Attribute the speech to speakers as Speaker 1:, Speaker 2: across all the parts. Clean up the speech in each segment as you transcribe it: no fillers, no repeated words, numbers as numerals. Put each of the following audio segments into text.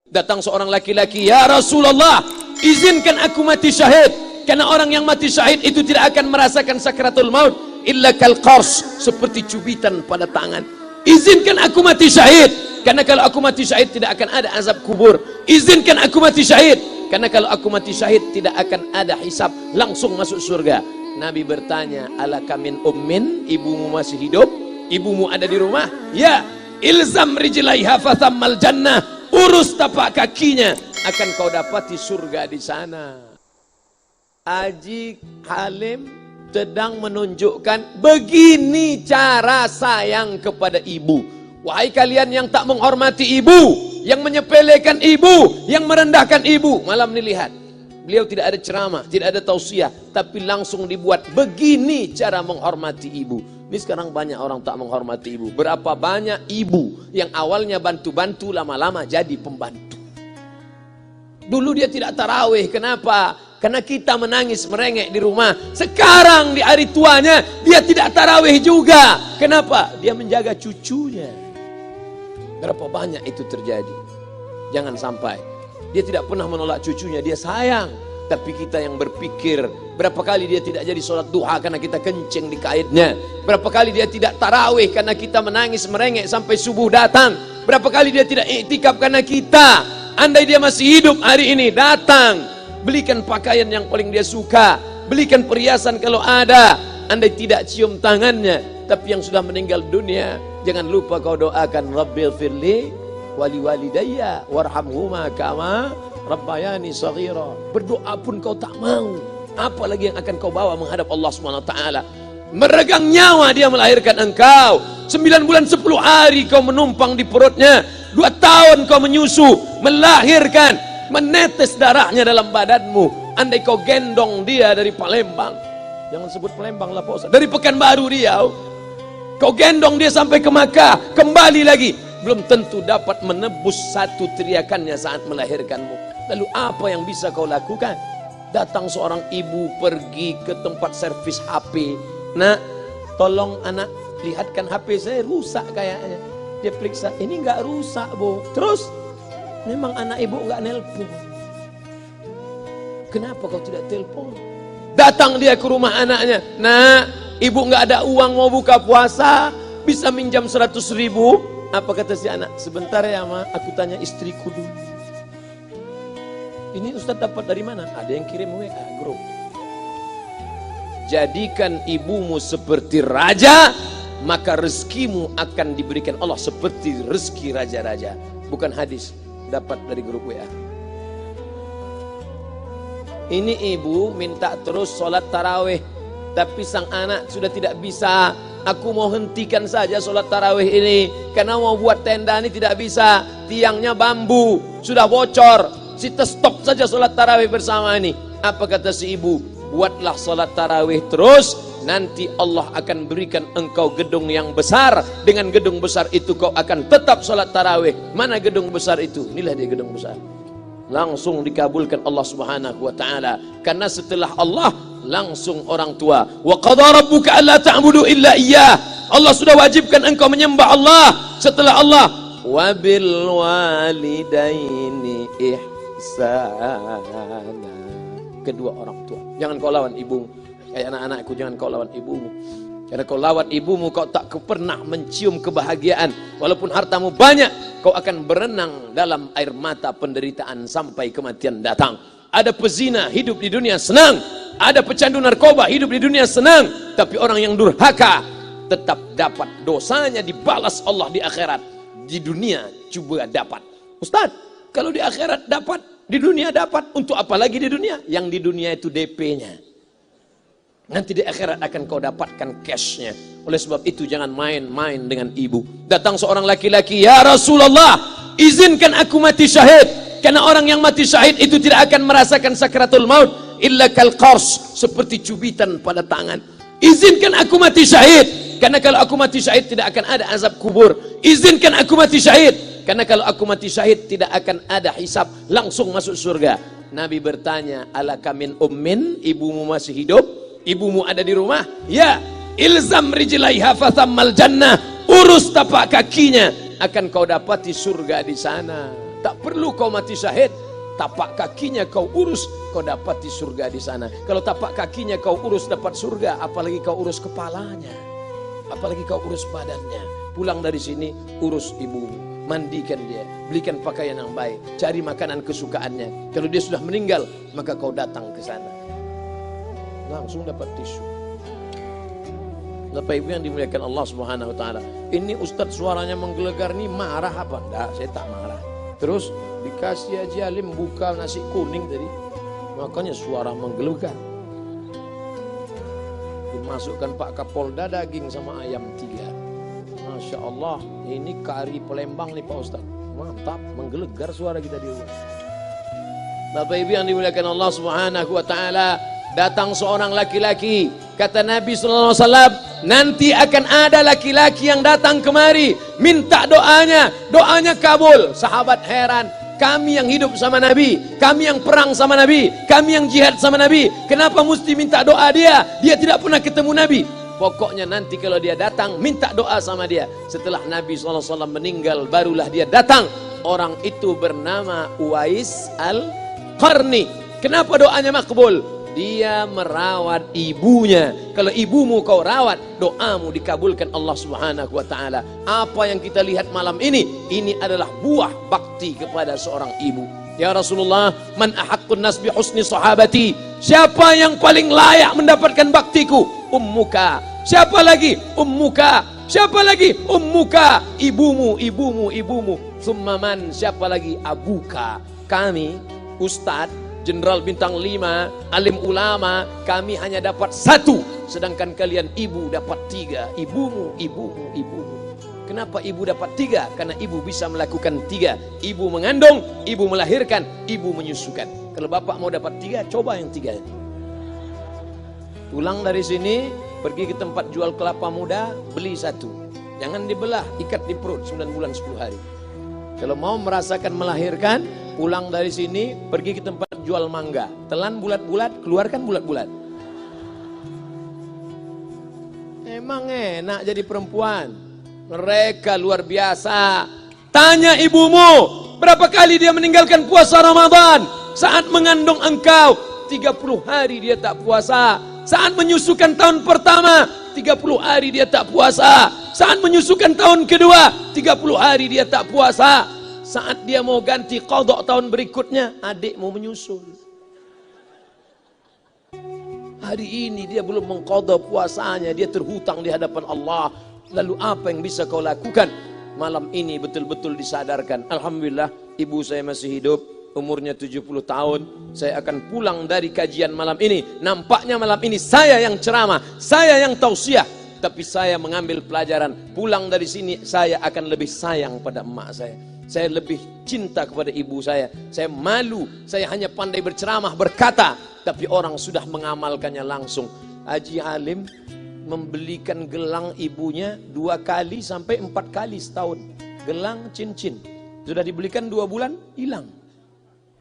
Speaker 1: Datang seorang laki-laki, "Ya Rasulullah, izinkan aku mati syahid." Karena orang yang mati syahid itu tidak akan merasakan sakratul maut illa kal qars, seperti cubitan pada tangan. Izinkan aku mati syahid, karena kalau aku mati syahid tidak akan ada azab kubur. Izinkan aku mati syahid, karena kalau aku mati syahid tidak akan ada hisab, langsung masuk surga. Nabi bertanya, "Alaka min ummin?" Ibumu masih hidup? Ibumu ada di rumah? Ya. "Ilzam rijlaiha fathammal jannah." Urus tapak kakinya, akan kau dapati surga di sana. Haji Halim sedang menunjukkan begini cara sayang kepada ibu. Wahai kalian yang tak menghormati ibu, yang menyepelekan ibu, yang merendahkan ibu. Malam ini lihat, beliau tidak ada ceramah, tidak ada tausiah, tapi langsung dibuat begini cara menghormati ibu. Ini sekarang banyak orang tak menghormati ibu. Berapa banyak ibu yang awalnya bantu-bantu, lama-lama jadi pembantu. Dulu dia tidak tarawih, kenapa? Karena kita menangis merengek di rumah. Sekarang di hari tuanya dia tidak tarawih juga. Kenapa? Dia menjaga cucunya. Berapa banyak itu terjadi. Jangan sampai. Dia tidak pernah menolak cucunya, dia sayang. Tapi kita yang berpikir, berapa kali dia tidak jadi sholat duha karena kita kencing di kaitnya. Berapa kali dia tidak tarawih karena kita menangis merengek sampai subuh datang. Berapa kali dia tidak iktikaf karena kita. Andai dia masih hidup hari ini, datang. Belikan pakaian yang paling dia suka, belikan perhiasan kalau ada. Andai tidak cium tangannya, tapi yang sudah meninggal dunia, jangan lupa kau doakan, Rabbil firli wali walidayya warhamhuma kama rabbayani shaghira. Berdoa pun kau tak mau, apalagi yang akan kau bawa menghadap Allah Subhanahu wa taala. Meregang nyawa dia melahirkan engkau. 9 bulan 10 hari kau menumpang di perutnya. 2 tahun kau menyusu, melahirkan, menetes darahnya dalam badanmu. Andai kau gendong dia dari Palembang, jangan sebut Palembang lah Pak Ustaz, dari Pekanbaru Riau, kau gendong dia sampai ke Makkah, kembali lagi, belum tentu dapat menebus satu teriakannya saat melahirkanmu. Lalu apa yang bisa kau lakukan? Datang seorang ibu pergi ke tempat servis HP. "Nak, tolong anak lihatkan HP saya rusak kayaknya." Dia periksa, "Ini nggak rusak Bu." Terus memang anak ibu nggak nelpon. Kenapa kau tidak telepon? Datang dia ke rumah anaknya, "Nak, ibu nggak ada uang mau buka puasa, bisa minjam 100.000?" Apa kata si anak? "Sebentar ya Ma, aku tanya istriku dulu." "Ini Ustaz dapat dari mana?" "Ada yang kirim WA grup." Jadikan ibumu seperti raja, maka rezekimu akan diberikan Allah seperti rezeki raja-raja. Bukan hadis, dapat dari grup WA. Ini ibu minta terus sholat tarawih, tapi sang anak sudah tidak bisa. "Aku mau hentikan saja sholat tarawih ini, karena mau buat tenda ini tidak bisa. Tiangnya bambu, sudah bocor. Kita stop saja sholat tarawih bersama ini." Apa kata si ibu? "Buatlah sholat tarawih terus, nanti Allah akan berikan engkau gedung yang besar. Dengan gedung besar itu kau akan tetap sholat tarawih." Mana gedung besar itu? Inilah dia gedung besar. Langsung dikabulkan Allah Subhanahu wa taala. Karena setelah Allah langsung orang tua. "Wa qadha rabbuka alla ta'budu illa iyyah." Allah sudah wajibkan engkau menyembah Allah. Setelah Allah, "Wa bil walidaini ihsana." Kedua orang tua. Jangan kau lawan ibumu. Kayak anak-anakku, jangan kau lawan ibumu. Karena kau lawan ibumu, kau tak pernah mencium kebahagiaan. Walaupun hartamu banyak, kau akan berenang dalam air mata penderitaan sampai kematian datang. Ada pezina hidup di dunia senang, ada pecandu narkoba hidup di dunia senang, tapi orang yang durhaka tetap dapat dosanya dibalas Allah di akhirat. Di dunia juga dapat. Ustaz, kalau di akhirat dapat, di dunia dapat, untuk apa lagi di dunia? Yang di dunia itu DP-nya. Nanti di akhirat akan kau dapatkan cashnya. Oleh sebab itu jangan main-main dengan ibu. Datang seorang laki-laki, "Ya Rasulullah, izinkan aku mati syahid." Karena orang yang mati syahid itu tidak akan merasakan sakratul maut illa kal qars, seperti cubitan pada tangan. Izinkan aku mati syahid, karena kalau aku mati syahid tidak akan ada azab kubur. Izinkan aku mati syahid, karena kalau aku mati syahid tidak akan ada hisab, langsung masuk surga. Nabi bertanya, "Alaka min ummin?" Ibumu masih hidup? Ibumu ada di rumah? Ya. "Ilzam rijlaiha fathammal jannah." Urus tapak kakinya, akan kau dapati surga di sana. Tak perlu kau mati syahid, tapak kakinya kau urus, kau dapati surga di sana. Kalau tapak kakinya kau urus dapat surga, apalagi kau urus kepalanya, apalagi kau urus badannya. Pulang dari sini urus ibumu, mandikan dia, belikan pakaian yang baik, cari makanan kesukaannya. Kalau dia sudah meninggal, maka kau datang ke sana, langsung dapat tisu. Bapak Ibu yang dimuliakan Allah Subhanahu wa taala. Ini Ustadz suaranya menggelegar nih, marah apa? Enggak, saya tak marah. Terus dikasih Haji Alim buka nasi kuning tadi, makanya suara menggelegar. Dimasukkan Pak Kapolda daging sama ayam 3. Masya Allah, ini kari Palembang nih Pak Ustadz. Mantap, menggelegar suara kita di rumah. Bapak Ibu yang dimuliakan Allah Subhanahu wa taala, datang seorang laki-laki, kata Nabi sallallahu alaihi wasallam, nanti akan ada laki-laki yang datang kemari minta doanya, doanya kabul. Sahabat heran, kami yang hidup sama Nabi, kami yang perang sama Nabi, kami yang jihad sama Nabi, kenapa mesti minta doa dia? Dia tidak pernah ketemu Nabi. Pokoknya nanti kalau dia datang, minta doa sama dia. Setelah Nabi SAW meninggal, barulah dia datang. Orang itu bernama Uwais Al-Qarni. Kenapa doanya makbul? Dia merawat ibunya. Kalau ibumu kau rawat, doamu dikabulkan Allah Subhanahu wa taala. Apa yang kita lihat malam ini adalah buah bakti kepada seorang ibu. Ya Rasulullah, man ahaqqun nas bi husni sahabati? Siapa yang paling layak mendapatkan baktiku? Ummuka. Siapa lagi? Ummuka. Siapa lagi? Ummuka. Ibumu, ibumu, ibumu. Summa man? Siapa lagi? Abuka. Kami, Ustadz Jenderal Bintang 5, alim ulama, kami hanya dapat 1, sedangkan kalian ibu dapat 3. Ibumu, ibumu, ibumu. Kenapa ibu dapat 3? Karena ibu bisa melakukan 3. Ibu mengandung, ibu melahirkan, ibu menyusukan. Kalau bapak mau dapat 3, coba yang 3. Pulang dari sini, pergi ke tempat jual kelapa muda, beli 1. Jangan dibelah, ikat di perut 9 bulan 10 hari. Kalau mau merasakan melahirkan, pulang dari sini, pergi ke tempat jual mangga. Telan bulat-bulat, keluarkan bulat-bulat. Emang enak jadi perempuan. Mereka luar biasa. Tanya ibumu, berapa kali dia meninggalkan puasa Ramadan? Saat mengandung engkau, 30 hari dia tak puasa. Saat menyusukan tahun pertama, 30 hari dia tak puasa. Saat menyusukan tahun kedua, 30 hari dia tak puasa. Saat dia mau ganti qadha tahun berikutnya, adik mau menyusul. Hari ini dia belum mengqadha puasanya, dia terhutang di hadapan Allah. Lalu apa yang bisa kau lakukan? Malam ini betul-betul disadarkan. Alhamdulillah, ibu saya masih hidup, umurnya 70 tahun. Saya akan pulang dari kajian malam ini. Nampaknya malam ini saya yang ceramah, saya yang tausiah. Tapi saya mengambil pelajaran. Pulang dari sini saya akan lebih sayang pada emak saya. Saya lebih cinta kepada ibu saya. Saya malu, saya hanya pandai berceramah, berkata, tapi orang sudah mengamalkannya langsung. Haji Alim membelikan gelang ibunya 2 kali sampai 4 kali setahun. Gelang cincin. Sudah dibelikan 2 bulan, hilang.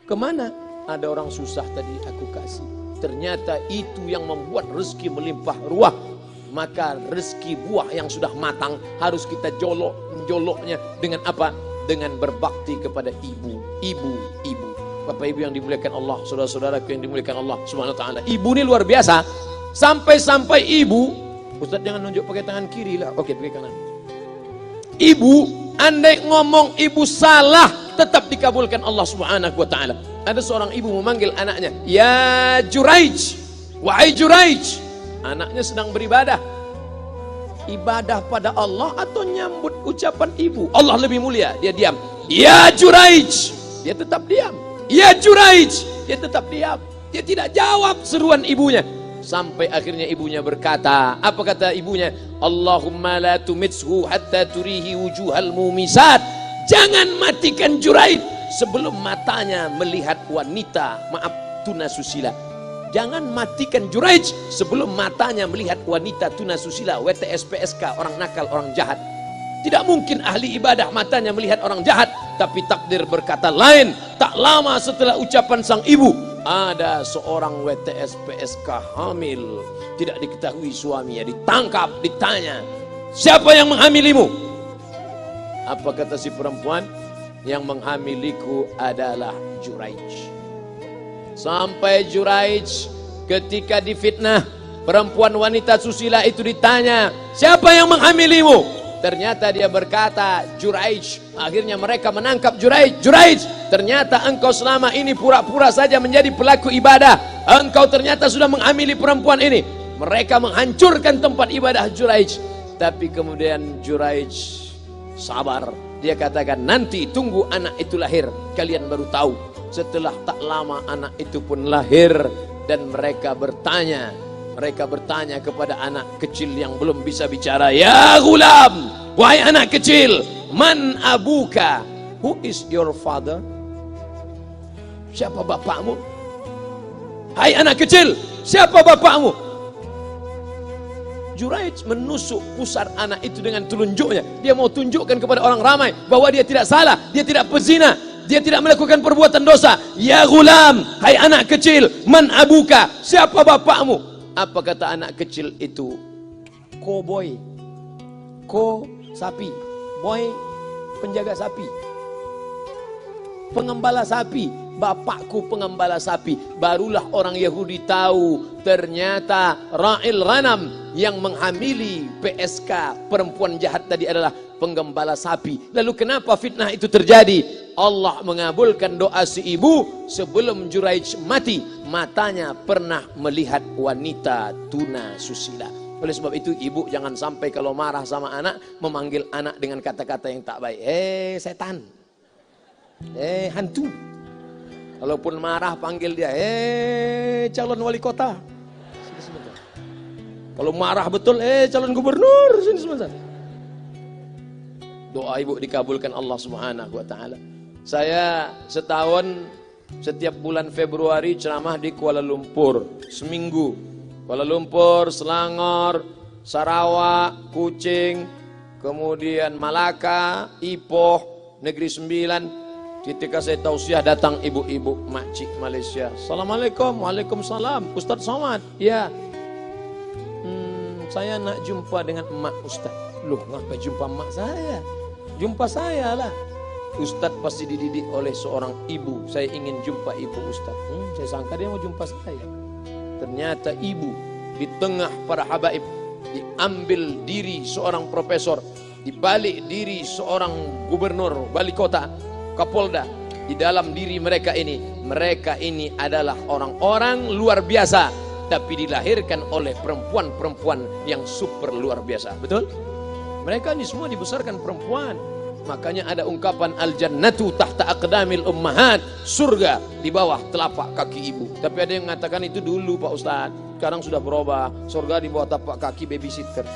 Speaker 1: Kemana? Ada orang susah tadi aku kasih. Ternyata itu yang membuat rezeki melimpah ruah. Maka rezeki buah yang sudah matang harus kita joloknya dengan apa? Dengan berbakti kepada ibu. Bapak Ibu yang dimuliakan Allah, saudara-saudaraku yang dimuliakan Allah Subhanahu wa taala. Ibu ini luar biasa. Sampai-sampai ibu, Ustaz jangan nunjuk pakai tangan kiri lah. Oke, pakai kanan. Ibu, andai ngomong ibu salah, tetap dikabulkan Allah Subhanahu wa taala. Ada seorang ibu memanggil anaknya, "Ya Juraij, wahai Juraij." Anaknya sedang beribadah. Ibadah pada Allah atau nyambut ucapan ibu? Allah lebih mulia, dia diam. "Ya Juraij." Dia tetap diam. "Ya Juraij." Dia tetap diam. Dia tidak jawab seruan ibunya. Sampai akhirnya ibunya berkata, apa kata ibunya? "Allahumma la tumitshu hatta turihi wujuhal mumisat." Jangan matikan Juraij sebelum matanya melihat wanita, maaf, tunasusila. Jangan matikan Juraij sebelum matanya melihat wanita tunasusila, WTS PSK, orang nakal, orang jahat. Tidak mungkin ahli ibadah matanya melihat orang jahat, tapi takdir berkata lain. Tak lama setelah ucapan sang ibu, ada seorang WTS PSK hamil, tidak diketahui suaminya, ditangkap, ditanya, "Siapa yang menghamilimu?" Apa kata si perempuan? yang menghamiliku adalah Juraij. Sampai Juraij ketika difitnah, perempuan wanita susila itu ditanya, siapa yang menghamilimu? Ternyata dia berkata, Juraij. Akhirnya mereka menangkap Juraij. Juraij, ternyata engkau selama ini pura-pura saja menjadi pelaku ibadah. Engkau ternyata sudah menghamili perempuan ini. Mereka menghancurkan tempat ibadah Juraij. Tapi kemudian Juraij sabar. Dia katakan, nanti tunggu anak itu lahir, kalian baru tahu. Setelah tak lama anak itu pun lahir. Dan mereka bertanya kepada anak kecil yang belum bisa bicara, ya gulam, wahai anak kecil, man abuka, who is your father? Siapa bapakmu? Hai anak kecil, siapa bapakmu? Juraij menusuk pusar anak itu dengan telunjuknya. Dia mau tunjukkan kepada orang ramai bahwa dia tidak salah, dia tidak pezina, dia tidak melakukan perbuatan dosa. Ya gulam, hai anak kecil, man abuka, siapa bapakmu? Apa kata anak kecil itu? Cowboy. Ko sapi, boy penjaga sapi, pengembala sapi. Bapakku pengembala sapi. Barulah orang Yahudi tahu ternyata Ra'il Ghanam yang menghamili PSK perempuan jahat tadi adalah penggembala sapi. Lalu kenapa fitnah itu terjadi? Allah mengabulkan doa si ibu sebelum Juraij mati. Matanya pernah melihat wanita tuna susila. Oleh sebab itu ibu jangan sampai kalau marah sama anak memanggil anak dengan kata-kata yang tak baik. Setan, hantu. Kalaupun marah panggil dia, calon wali kota. Sini sebentar. Kalau marah betul, calon gubernur. Sini sebentar. Doa ibu dikabulkan Allah Subhanahu wa taala. Saya setahun setiap bulan Februari ceramah di Kuala Lumpur seminggu. Kuala Lumpur, Selangor, Sarawak, Kuching, kemudian Malaka, Ipoh, Negeri Sembilan. Ketika saya tausiah datang ibu-ibu makcik Malaysia. Assalamualaikum, waalaikumsalam. Ustaz Somad, ya. Saya nak jumpa dengan emak Ustaz. Loh, ngapa jumpa emak saya? Jumpa saya lah. Ustaz pasti dididik oleh seorang ibu. Saya ingin jumpa ibu Ustaz. Saya sangka dia mau jumpa saya. Ternyata ibu di tengah para habaib, diambil diri seorang profesor, dibalik diri seorang gubernur, wali kota, Kapolda. Di dalam diri mereka ini adalah orang-orang luar biasa, tapi dilahirkan oleh perempuan-perempuan yang super luar biasa. Betul? Mereka ini semua dibesarkan perempuan. Makanya ada ungkapan al-jannatu tahta aqdamil ummahat, surga di bawah telapak kaki ibu. Tapi ada yang mengatakan itu dulu Pak Ustadz, sekarang sudah berubah, surga di bawah telapak kaki babysitter.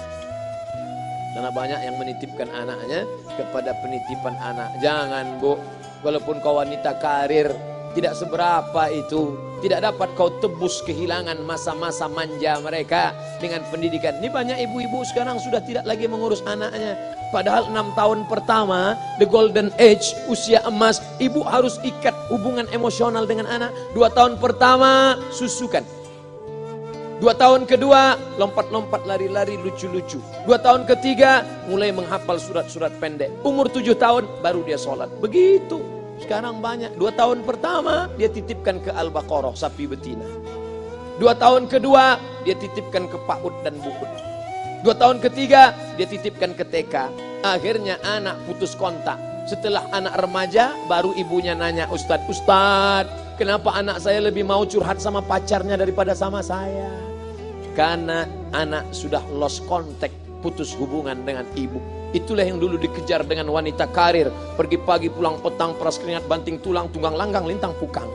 Speaker 1: Karena banyak yang menitipkan anaknya kepada penitipan anak. Jangan Bu, walaupun kau wanita karir, tidak seberapa itu. Tidak dapat kau tebus kehilangan masa-masa manja mereka dengan pendidikan. Ini banyak ibu-ibu sekarang sudah tidak lagi mengurus anaknya. Padahal 6 tahun pertama, the golden age, usia emas, ibu harus ikat hubungan emosional dengan anak. 2 tahun pertama, susukan. 2 tahun kedua, lompat-lompat, lari-lari, lucu-lucu. 2 tahun ketiga, mulai menghafal surat-surat pendek. Umur 7 tahun, baru dia sholat. Begitu. Sekarang banyak. 2 tahun pertama, dia titipkan ke Al-Baqarah, sapi betina. 2 tahun kedua, dia titipkan ke PAUD dan BUUD. 2 tahun ketiga, dia titipkan ke TK. Akhirnya anak putus kontak. Setelah anak remaja, baru ibunya nanya, Ustadz, kenapa anak saya lebih mau curhat sama pacarnya daripada sama saya? Karena anak sudah lost contact, putus hubungan dengan ibu. Itulah yang dulu dikejar dengan wanita karir. Pergi pagi pulang petang, peras keringat, banting tulang, tunggang langgang, lintang pukang.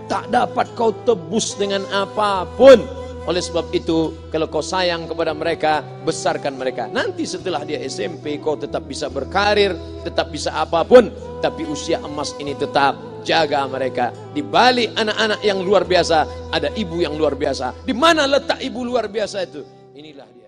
Speaker 1: Tak dapat kau tebus dengan apapun. Oleh sebab itu, kalau kau sayang kepada mereka, besarkan mereka. Nanti setelah dia SMP, kau tetap bisa berkarir, tetap bisa apapun. Tapi usia emas ini tetap jaga mereka. Di balik anak-anak yang luar biasa, ada ibu yang luar biasa. Di mana letak ibu luar biasa itu? Inilah